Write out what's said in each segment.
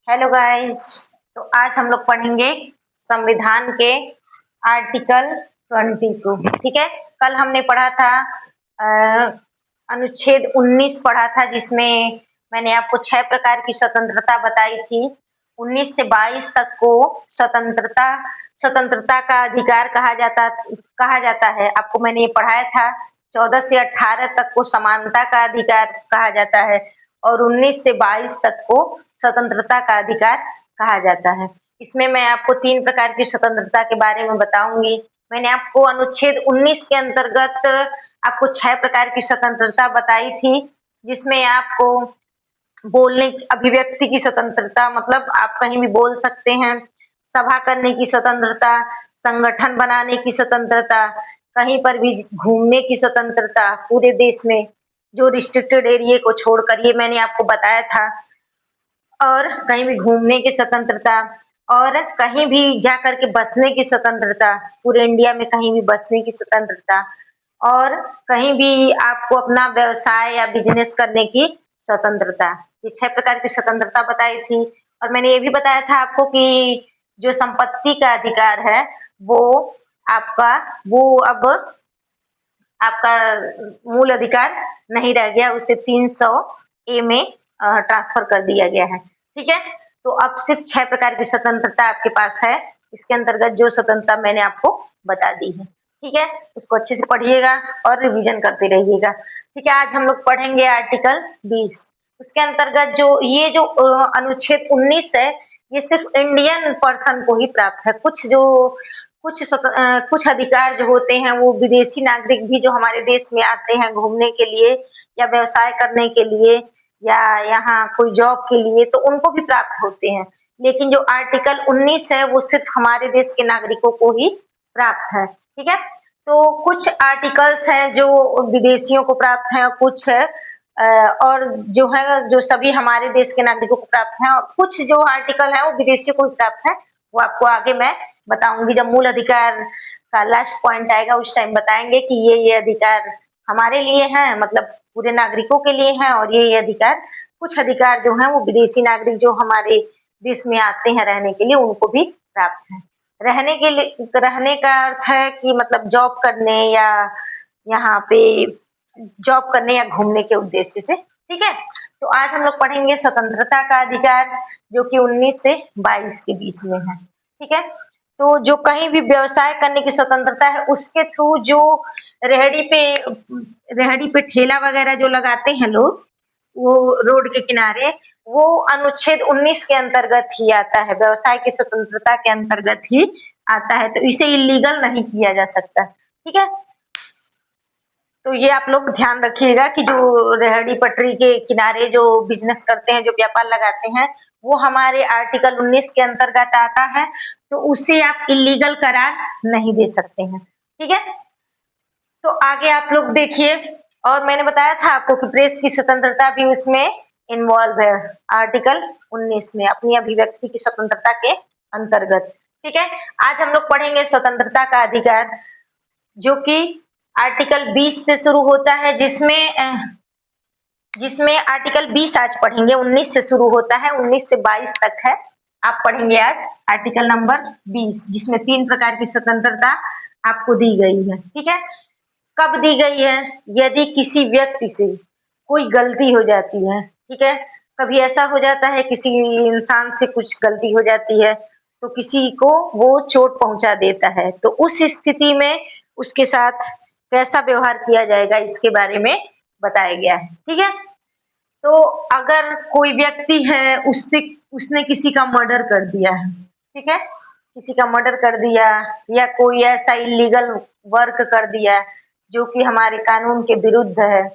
Hello guys. तो आज हम लोग पढ़ेंगे संविधान के आर्टिकल 22। ठीक है। कल हमने पढ़ा था अनुच्छेद 19 पढ़ा था, जिसमें मैंने आपको 6 प्रकार की स्वतंत्रता बताई थी। 19 से 22 तक को स्वतंत्रता स्वतंत्रता का अधिकार कहा जाता है। आपको मैंने ये पढ़ाया था। 14 से 18 तक को समानता का अधिकार कहा जाता है और 19 से 22 तक को स्वतंत्रता का अधिकार कहा जाता है। इसमें मैं आपको 3 प्रकार की स्वतंत्रता के बारे में बताऊंगी। मैंने आपको अनुच्छेद 19 के अंतर्गत आपको 6 प्रकार की स्वतंत्रता बताई थी, जिसमें आपको बोलने की अभिव्यक्ति की स्वतंत्रता, मतलब आप कहीं भी बोल सकते हैं। सभा करने की स्वतंत्रता, संगठन बनाने की स्वतंत्रता, कहीं पर भी घूमने की स्वतंत्रता पूरे देश में, जो रिस्ट्रिक्टेड एरिया को छोड़कर, ये मैंने आपको बताया था। और कहीं भी घूमने की स्वतंत्रता और कहीं भी जाकर के बसने की स्वतंत्रता, पूरे इंडिया में कहीं भी बसने की स्वतंत्रता और कहीं भी आपको अपना व्यवसाय या बिजनेस करने की स्वतंत्रता। ये 6 प्रकार की स्वतंत्रता बताई थी। और मैंने ये भी बताया था आपको कि जो संपत्ति का अधिकार है वो आपका वो अब आपका मूल अधिकार नहीं रह गया, उसे 300 ए में ट्रांसफर कर दिया गया है। ठीक है। तो अब सिर्फ 6 प्रकार की स्वतंत्रता आपके पास है। इसके अंतर्गत जो स्वतंत्रता मैंने आपको बता दी है। ठीक है। उसको अच्छे से पढ़िएगा और रिवीजन करते रहिएगा। ठीक है। आज हम लोग पढ़ेंगे आर्टिकल 20। उसके अंतर्गत जो अनुच्छेद 19 है, ये सिर्फ इंडियन पर्सन को ही प्राप्त है। कुछ अधिकार जो होते हैं वो विदेशी नागरिक भी जो हमारे देश में आते हैं घूमने के लिए या व्यवसाय करने के लिए या यहाँ कोई जॉब के लिए, तो उनको भी प्राप्त होते हैं। लेकिन जो आर्टिकल 19 है वो सिर्फ हमारे देश के नागरिकों को ही प्राप्त है। ठीक है। तो कुछ आर्टिकल्स हैं जो विदेशियों को प्राप्त हैं और कुछ और जो है जो सभी हमारे देश के नागरिकों को प्राप्त हैं, और कुछ जो आर्टिकल है वो विदेशियों को भी प्राप्त है। वो आपको आगे मैं बताऊंगी, जब मूल अधिकार का लास्ट पॉइंट आएगा उस टाइम बताएंगे कि ये अधिकार हमारे लिए हैं, मतलब पूरे नागरिकों के लिए हैं, और ये अधिकार कुछ अधिकार जो है वो विदेशी नागरिक जो हमारे देश में आते हैं रहने के लिए उनको भी प्राप्त है। रहने का अर्थ है कि मतलब जॉब करने या यहाँ पे जॉब करने या घूमने के उद्देश्य से। ठीक है। तो आज हम लोग पढ़ेंगे स्वतंत्रता का अधिकार, जो कि 19 से 22 के बीच में है। ठीक है। तो जो कहीं भी व्यवसाय करने की स्वतंत्रता है, उसके थ्रू जो रेहड़ी पे रेहड़ी पे ठेला वगैरह जो लगाते हैं लोग, वो रोड के किनारे, वो अनुच्छेद 19 के अंतर्गत ही आता है, व्यवसाय की स्वतंत्रता के अंतर्गत ही आता है। तो इसे इलीगल नहीं किया जा सकता। ठीक है। तो ये आप लोग ध्यान रखिएगा कि जो रेहड़ी पटरी के किनारे जो बिजनेस करते हैं, जो व्यापार लगाते हैं, वो हमारे आर्टिकल 19 के अंतर्गत आता है, तो उसे आप इलीगल करार नहीं दे सकते हैं। ठीक है। तो आगे आप लोग देखिए। और मैंने बताया था आपको कि प्रेस की स्वतंत्रता भी उसमें इन्वॉल्व है, आर्टिकल 19 में, अपनी अभिव्यक्ति की स्वतंत्रता के अंतर्गत। ठीक है। आज हम लोग पढ़ेंगे स्वतंत्रता का अधिकार, जो कि आर्टिकल 20 से शुरू होता है, जिसमें आर्टिकल 20 आज पढ़ेंगे। 19 से शुरू होता है, 19 से 22 तक है। आप पढ़ेंगे आज आर्टिकल नंबर 20, जिसमें 3 प्रकार की स्वतंत्रता आपको दी गई है। ठीक है। कब दी गई है? यदि किसी व्यक्ति से कोई गलती हो जाती है। ठीक है। कभी ऐसा हो जाता है किसी इंसान से कुछ गलती हो जाती है, तो किसी को वो चोट पहुंचा देता है, तो उस स्थिति में उसके साथ कैसा व्यवहार किया जाएगा, इसके बारे में बताया गया है। ठीक है। तो अगर कोई व्यक्ति है, उसने किसी का मर्डर कर दिया है। ठीक है। किसी का मर्डर कर दिया या कोई ऐसा इलीगल वर्क कर दिया जो कि हमारे कानून के विरुद्ध है,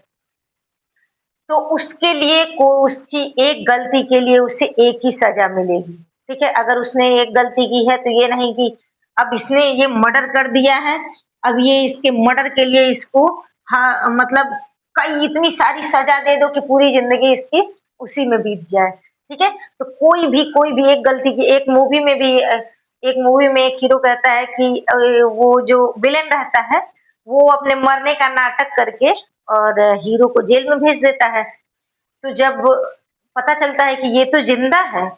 तो उसके लिए को उसकी एक गलती के लिए उसे एक ही सजा मिलेगी। ठीक है। अगर उसने एक गलती की है, तो ये नहीं कि अब इसने ये मर्डर कर दिया है, अब ये इसके मर्डर के लिए इसको, हाँ मतलब कई इतनी सारी सजा दे दो कि पूरी जिंदगी इसकी उसी में बीत जाए। ठीक है। तो कोई भी एक गलती की, एक मूवी में एक हीरो कहता है कि वो जो विलेन रहता है वो अपने मरने का नाटक करके और हीरो को जेल में भेज देता है। तो जब पता चलता है कि ये तो जिंदा है,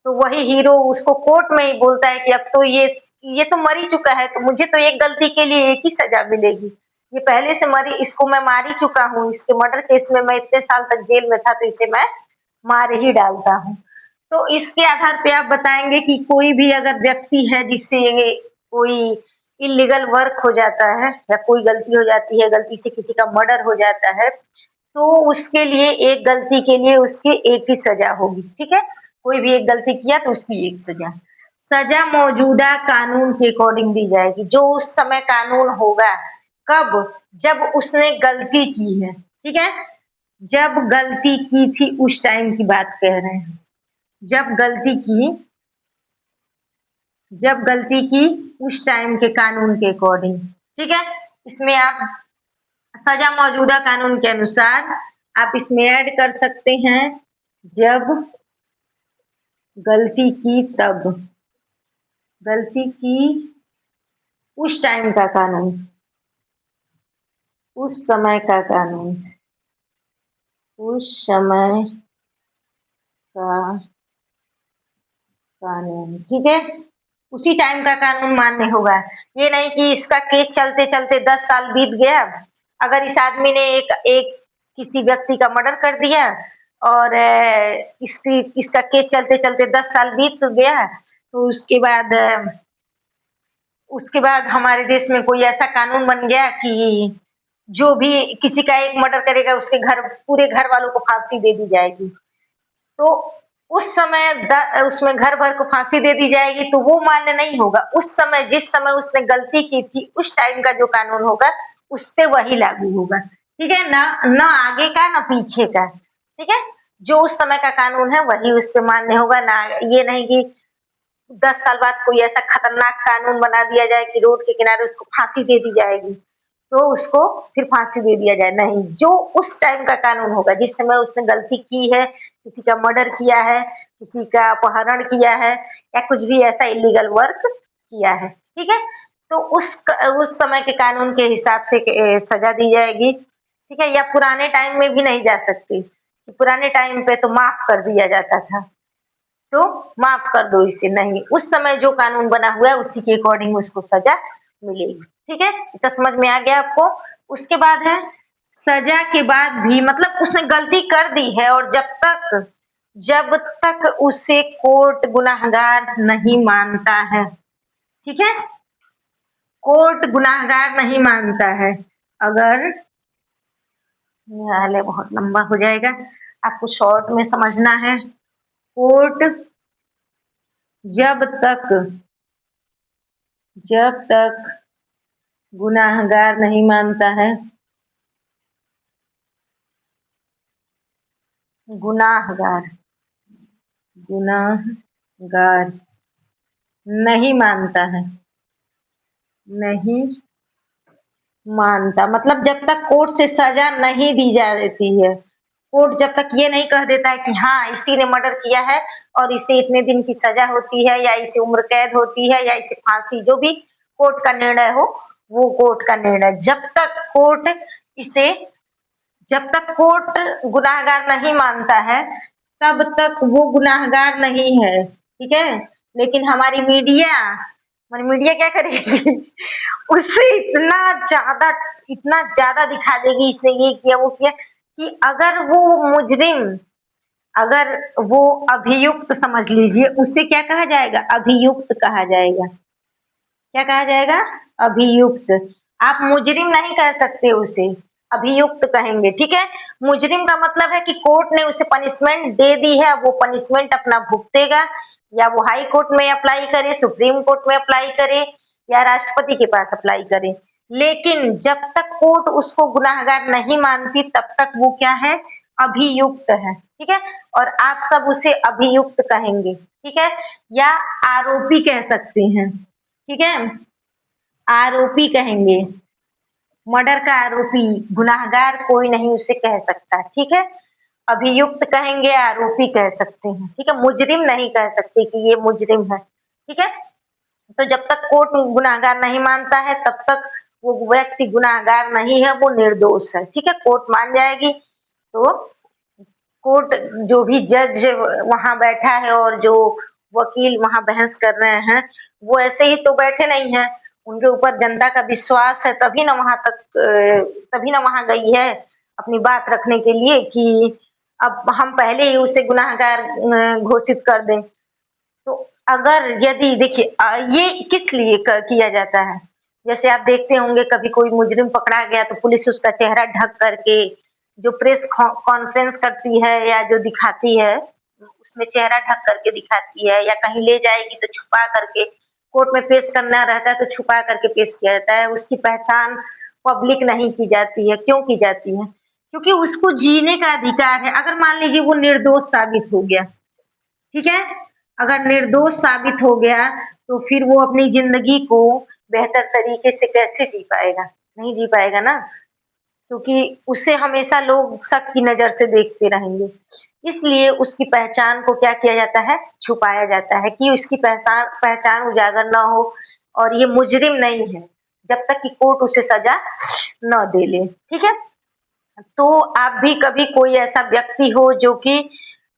तो वही हीरो उसको कोर्ट में ही बोलता है कि अब तो ये तो मर ही चुका है, तो मुझे तो एक गलती के लिए एक ही सजा मिलेगी। ये पहले से मरी इसको मैं मार ही चुका हूँ, इसके मर्डर केस में मैं इतने साल तक जेल में था तो इसे मैं मार ही डालता हूँ। तो इसके आधार पे आप बताएँगे कि कोई भी अगर व्यक्ति है जिससे ये कोई इल्लीगल वर्क हो जाता है या कोई गलती हो जाती है, गलती से किसी का मर्डर हो जाता है, तो उसके लिए एक गलती के लिए उसकी एक ही सजा होगी, ठीक है? कोई भी एक गलती किया तो उसकी एक सजा। सजा मौजूदा कानून के अकॉर्डिंग दी जाएगी, जो उस समय कानून होगा। कब? जब उसने गलती की है, ठीक है? जब गलती की थी उस टाइम की बात कह रहे हैं। जब गलती की जब गलती की उस टाइम के कानून के अकॉर्डिंग, ठीक है? इसमें आप सजा मौजूदा कानून के अनुसार आप इसमें ऐड कर सकते हैं जब गलती की तब, गलती की उस टाइम का कानून, उस समय का कानून, उस समय का कानून, ठीक है? उसी टाइम का कानून मान्य होगा। ये नहीं कि इसका केस चलते-चलते 10 साल बीत गया, अगर इस आदमी ने एक एक किसी व्यक्ति का मर्डर कर दिया और इसकी इसका केस चलते-चलते 10 साल बीत गया, तो उसके बाद हमारे देश में कोई ऐसा कानून बन गया कि जो भी किसी का एक मर्डर करेगा उसके पूरे घर वालों को फांसी दे दी जाएगी। तो उस समय उसमें घर भर को फांसी दे दी जाएगी तो वो मान्य नहीं होगा। उस समय जिस समय उसने गलती की थी उस टाइम का जो कानून होगा उस पे वही लागू होगा। ठीक है? ना ना आगे का ना पीछे का। ठीक है? जो उस समय का कानून है वही उस पे मान्य होगा। ना ये नहीं कि 10 साल बाद कोई ऐसा खतरनाक कानून बना दिया जाए कि रोड के किनारे उसको फांसी दे दी जाएगी। तो उसको फिर फांसी दे दिया जाए, नहीं, जो उस टाइम का कानून होगा, जिस समय उसने गलती की है, किसी का मर्डर किया है, किसी का अपहरण किया है या कुछ भी ऐसा इल्लीगल वर्क किया है, ठीक है? तो उस समय के कानून के हिसाब से सजा दी जाएगी, ठीक है? या पुराने टाइम में भी नहीं जा सकती, पुराने टाइम पे तो माफ कर दिया जाता था, तो माफ कर दो इसे, नहीं, उस समय जो कानून बना हुआ है उसी के अकॉर्डिंग उसको सजा मिलेगी, ठीक है? इतना समझ में आ गया आपको? उसके बाद है सजा के बाद भी मतलब उसने गलती कर दी है और जब तक उसे कोर्ट गुनहगार नहीं मानता है, ठीक है? कोर्ट गुनहगार नहीं मानता है, अगर न्यायालय बहुत लंबा हो जाएगा, आपको शॉर्ट में समझना है। कोर्ट जब तक गुनाहगार नहीं मानता है, गुनाहगार गुनाहगार नहीं मानता है, नहीं मानता मतलब जब तक कोर्ट से सजा नहीं दी जाती है, कोर्ट जब तक ये नहीं कह देता है कि हाँ इसी ने मर्डर किया है और इसे इतने दिन की सजा होती है या इसे उम्र कैद होती है या इसे फांसी, जो भी कोर्ट का निर्णय हो वो कोर्ट का निर्णय, इसे जब तक कोर्ट गुनाहगार नहीं मानता है तब तक वो गुनाहगार नहीं है, ठीक है? लेकिन हमारी मीडिया क्या करेगी उसे इतना ज्यादा दिखा देगी, इसने ये किया वो किया, कि अगर वो अभियुक्त समझ लीजिए, उसे क्या कहा जाएगा? अभियुक्त कहा जाएगा। क्या कहा जाएगा? अभियुक्त। आप मुजरिम नहीं कह सकते उसे, अभियुक्त कहेंगे, ठीक है? मुजरिम का मतलब है कि कोर्ट ने उसे पनिशमेंट दे दी है, अब वो पनिशमेंट अपना भुगतेगा, या वो हाई कोर्ट में अप्लाई करे, सुप्रीम कोर्ट में अप्लाई करे या राष्ट्रपति के पास अप्लाई करे। लेकिन जब तक कोर्ट उसको गुनाहगार नहीं मानती तब तक वो क्या है? अभियुक्त है, ठीक है? और आप सब उसे अभियुक्त कहेंगे, ठीक है? या आरोपी कह सकते हैं, ठीक है? आरोपी कहेंगे, मर्डर का आरोपी, गुनाहगार कोई नहीं उसे कह सकता, ठीक है? अभियुक्त कहेंगे, आरोपी कह सकते हैं, ठीक है? मुजरिम नहीं कह सकते कि ये मुजरिम है, ठीक है? तो जब तक कोर्ट गुनाहगार नहीं मानता है तब तक वो व्यक्ति गुनाहगार नहीं है, वो निर्दोष है, ठीक है? कोर्ट मान जाएगी तो कोर्ट जो भी जज वहां बैठा है और जो वकील वहाँ बहस कर रहे हैं, वो ऐसे ही तो बैठे नहीं हैं। उनके ऊपर जनता का विश्वास है तभी ना वहाँ गई है अपनी बात रखने के लिए कि अब हम पहले ही उसे गुनाहगार घोषित कर दें। तो अगर यदि देखिए ये किस लिए किया जाता है? जैसे आप देखते होंगे कभी कोई मुजरिम पकड़ा गया तो पुलिस उसका चेहरा ढक करके जो प्रेस कॉन्फ्रेंस करती है या जो दिखाती है, उसमें चेहरा ढक करके दिखाती है या कहीं ले जाएगी तो छुपा करके कोर्ट में पेश करना रहता है तो छुपा करके पेश किया जाता है। उसकी पहचान पब्लिक नहीं की जाती है, क्यों की जाती है? क्योंकि उसको जीने का अधिकार है। अगर मान लीजिए वो निर्दोष साबित हो गया, ठीक है? अगर निर्दोष साबित हो गया, तो फिर वो अपनी ज़िंदगी को बेहतर तरीके से कैसे जी पाएगा? नहीं जी पाएगा ना, क्योंकि उसे हमेशा लोग शक की नज़र से देखते रहेंगे। इसलिए उसकी पहचान को क्या किया जाता है? छुपाया जाता है कि उसकी पहचान पहचान उजागर ना हो और ये मुजरिम नहीं है, जब तक कि कोर्ट उसे सज़ा न दे ले, ठीक है? तो आप भी कभी कोई ऐसा व्यक्ति हो जो कि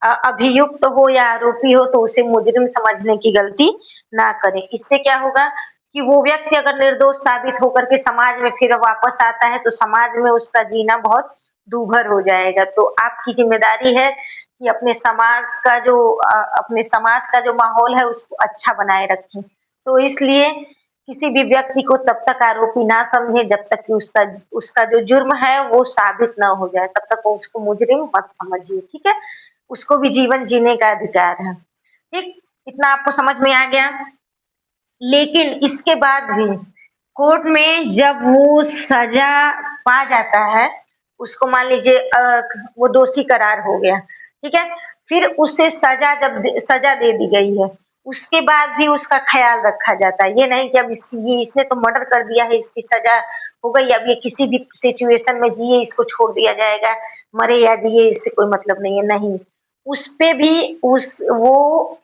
अभियुक्त हो या आरोपी हो तो उसे मुजरिम समझने की गलती ना करें। इससे क्या होगा कि वो व्यक्ति अगर निर्दोष साबित होकर के समाज में फिर वापस आता है तो समाज में उसका जीना बहुत दूभर हो जाएगा। तो आपकी ज़िम्मेदारी है कि अपने समाज का जो माहौल है उसको अच्छा बनाए रखें। तो इसलिए किसी भी व्यक्ति को तब तक आरोपी ना समझें जब तक कि उसका उसका जो जुर्म है वो साबित ना हो जाए, तब तक वो उसको मुजरिम मत समझिए, ठीक है? उसको भी जीवन जीने का अधिकार है, ठीक? इतना आपको समझ में आ गया? लेकिन इसके बाद भी कोर्ट में जब वो सज़ा पा जाता है, उसको मान लीजिए वो दोषी करार हो गया, ठीक है? फिर उसे सज़ा दे दी गई है, उसके बाद भी उसका ख़्याल रखा जाता है। ये नहीं कि अब इसने तो मर्डर कर दिया है, इसकी सज़ा हो गई, अब ये किसी भी सिचुएशन में जिए, इसको छोड़ दिया जाएगा, मरे या जिए इससे कोई मतलब नहीं है, नहीं। उसपे भी वो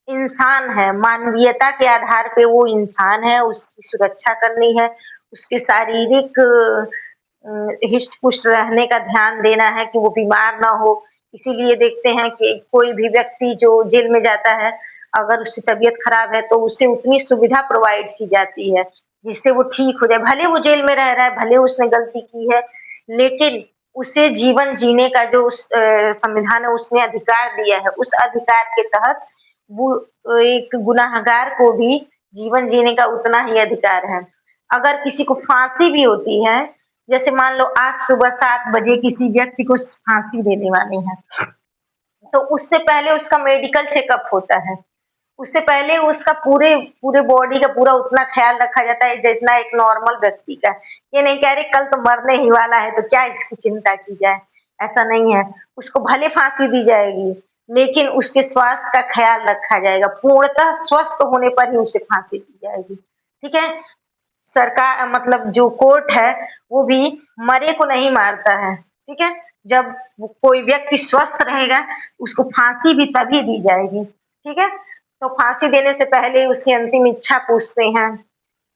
इंसान है, मानवीयता के आधार पे वो इंसान है, उसकी सुरक्षा करनी है, उसके शारीरिक हिष्ट-पुष्ट रहने का ध्यान देना है कि वो बीमार ना हो। इसीलिए देखते हैं कि कोई भी व्यक्ति जो जेल में जाता है, अगर उसकी तबीयत खराब है तो उसे उतनी सुविधा प्रोवाइड की जाती है, जिससे वो ठीक हो जाए। भले वो जेल में रह रहा है, भले उसने गलती की है, लेकिन उसे जीवन जीने का जो संविधान है उसने अधिकार दिया है, उस अधिकार के तहत वो एक गुनहगार को भी जीवन जीने का उतना ही अधिकार है। अगर किसी को फांसी भी होती है, जैसे मान लो आज सुबह 7 बजे किसी व्यक्ति को फांसी देने वाले हैं, तो उससे पहले उसका मेडिकल चेकअप होता है। उससे पहले उसका पूरे पूरे बॉडी का पूरा उतना ख़्याल रखा जाता है जितना एक नॉर्मल व्यक्ति का। ये नहीं कह रहे कल तो मरने ही वाला है तो क्या इसकी चिंता की जाए, ऐसा नहीं है। उसको भले फांसी दी जाएगी, लेकिन उसके स्वास्थ्य का ख़्याल रखा जाएगा। पूर्णतः स्वस्थ होने पर ही उसे फांसी दी जाएगी, ठीक है? सरकार मतलब जो कोर्ट है, वो भी मरे को नहीं मारता है, ठीक है? जब कोई व्यक्ति स्वस्थ रहेगा, उसको फांसी भी तभी दी जाएगी, ठीक है? तो फांसी देने से पहले उसकी अंतिम इच्छा पूछते हैं।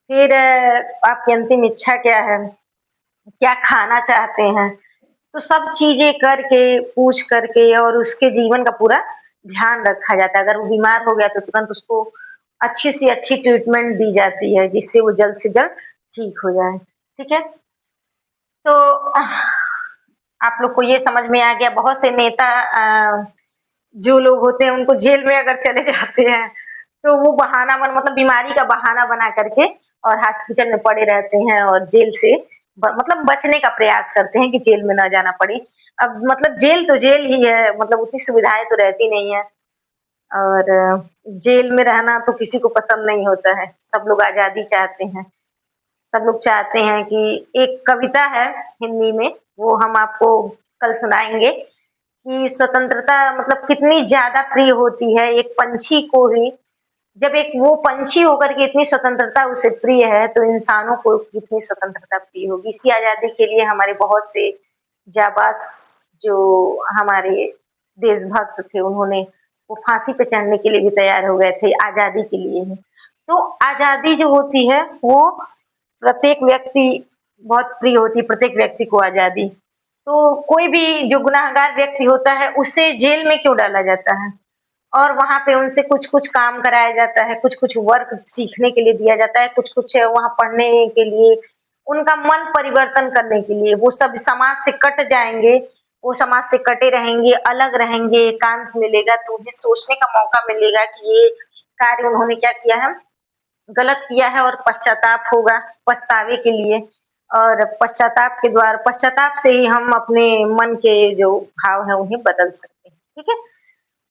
फिर आपकी अंतिम इच्छा क्या है? क्या खाना चाहते हैं? तो सब चीज़ें करके, पूछ करके और उसके जीवन का पूरा ध्यान रखा जाता है। अगर वो बीमार हो गया तो तुरंत उसको अच्छी से अच्छी ट्रीटमेंट दी जाती है, जिससे वो जल्द से जल्द ठीक हो जाए, ठीक है? तो आप लोग को ये समझ में आ गया बहुत से नेता जो लोग होते हैं उनको जेल में अगर चले जाते हैं, तो वो बहाना मतलब बीमारी का बहाना बना करके और हॉस्पिटल में पड़े रहते हैं और जेल से मतलब बचने का प्रयास करते हैं कि जेल में ना जाना पड़े। अब मतलब जेल तो जेल ही है, मतलब उतनी सुविधाएँ तो रहती नहीं है और जेल में रहना तो किसी को पसंद नहीं होता है, सब लोग आज़ादी चाहते हैं। सब लोग चाहते हैं कि एक कविता है हिंदी में, वो हम आपको कल सुनाएँगे कि स्वतंत्रता मतलब कितनी ज़्यादा प्रिय होती है एक पंछी को ही, जब एक वो पंछी होकर के इतनी स्वतंत्रता उसे प्रिय है, तो इंसानों को कितनी स्वतंत्रता प्रिय होगी। इसी आज़ादी के लिए हमारे बहुत से जाबाज़ जो हमारे देशभक्त थे, उन्होंने वो फांसी पे चढ़ने के लिए भी तैयार हो गए थे, आज़ादी के लिए ही। तो आज़ादी जो होती है, वो प्रत्येक व्यक्ति बहुत प्रिय होती है, प्रत्येक व्यक्ति को आज़ादी। तो कोई भी जो गुनहगार व्यक्ति होता है, उसे जेल में क्यों डाला जाता है? और वहाँ पे उनसे कुछ-कुछ काम कराया जाता है, कुछ-कुछ वर्क सीखने के लिए दिया जाता है, कुछ-कुछ वहाँ पढ़ने के लिए, उनका मन परिवर्तन करने के लिए, वो सब समाज से कट जाएँगे, वो समाज से कटे रहेंगे, अलग रहेंगे, एकांत मिलेगा तो उन्हें सोचने का मौका मिलेगा कि ये कार्य उन्होंने क्या किया है, गलत किया है और पश्चाताप होगा, पछतावे के लिए और पश्चाताप से ही हम अपने मन के जो भाव हैं उन्हें बदल सकते हैं, ठीक है?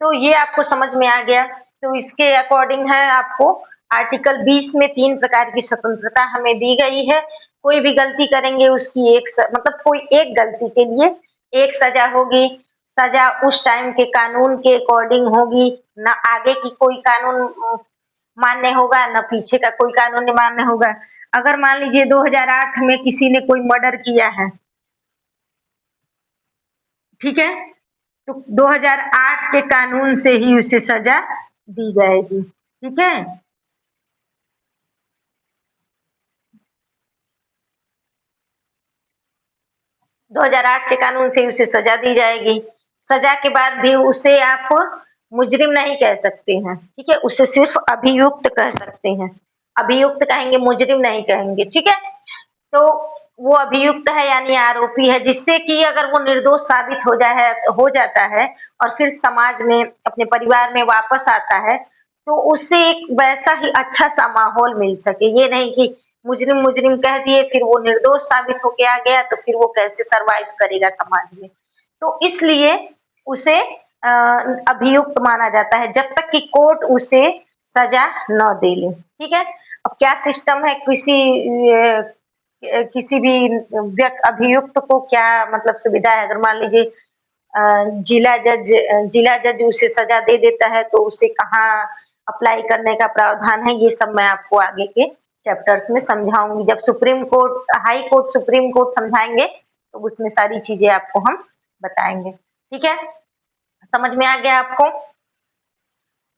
तो ये आपको समझ में आ गया। तो इसके अकॉर्डिंग है आपको आर्टिकल 20 में 3 प्रकार की स्वतंत्रता हमें दी गई है। कोई भी गलती करेंगे उसकी मतलब कोई एक गलती के लिए एक सज़ा होगी। सज़ा उस टाइम के कानून के अकॉर्डिंग होगी, ना आगे की कोई कानून मान्य होगा, ना पीछे का कोई कानून मान्य होगा। अगर मान लीजिए 2008 में किसी ने कोई मर्डर किया है, ठीक है? तो 2008 के कानून से ही उसे सजा दी जाएगी, ठीक है? 2008 के कानून से उसे सजा दी जाएगी। सजा के बाद भी उसे आप मुजरिम नहीं कह सकते हैं, ठीक है? उसे सिर्फ अभियुक्त कह सकते हैं। अभियुक्त कहेंगे, मुजरिम नहीं कहेंगे, ठीक है? तो वो अभियुक्त है यानी आरोपी है जिससे कि अगर वो निर्दोष साबित हो जाता है और फिर समाज में अपने परिवार में वापस आता है तो उससे एक वैसा ही अच्छा सा माहौल मिल सके। ये नहीं कि मुजरिम मुजरिम कह दिए फिर वो निर्दोष साबित होके आ गया तो फिर वो कैसे सरवाइव करेगा समाज में। तो इसलिए उसे अभियुक्त माना जाता है जब तक कि कोर्ट उसे सजा न दे ले, ठीक है? अब क्या सिस्टम है किसी भी अभियुक्त को क्या मतलब सुविधा है अगर मान लीजिए जिला जज उसे सजा दे देता है तो उसे कहाँ अप्लाई करने का प्रावधान है ये सब मैं आपको आगे के चैप्टर्स में समझाऊंगी जब हाई कोर्ट सुप्रीम कोर्ट समझाएंगे तो उसमें सारी चीजें आपको हम बताएंगे, ठीक है? समझ में आ गया आपको?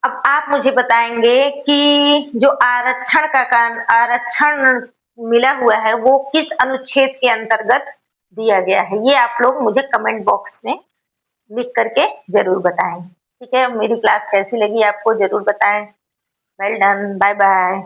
अब आप मुझे बताएंगे कि जो आरक्षण मिला हुआ है वो किस अनुच्छेद के अंतर्गत दिया गया है ये आप लोग मुझे कमेंट बॉक्स में लिख करके जरूर बताएं, ठीक है? मेरी क्लास कैसी लगी आपको जरूर बताएं। Well done, bye bye.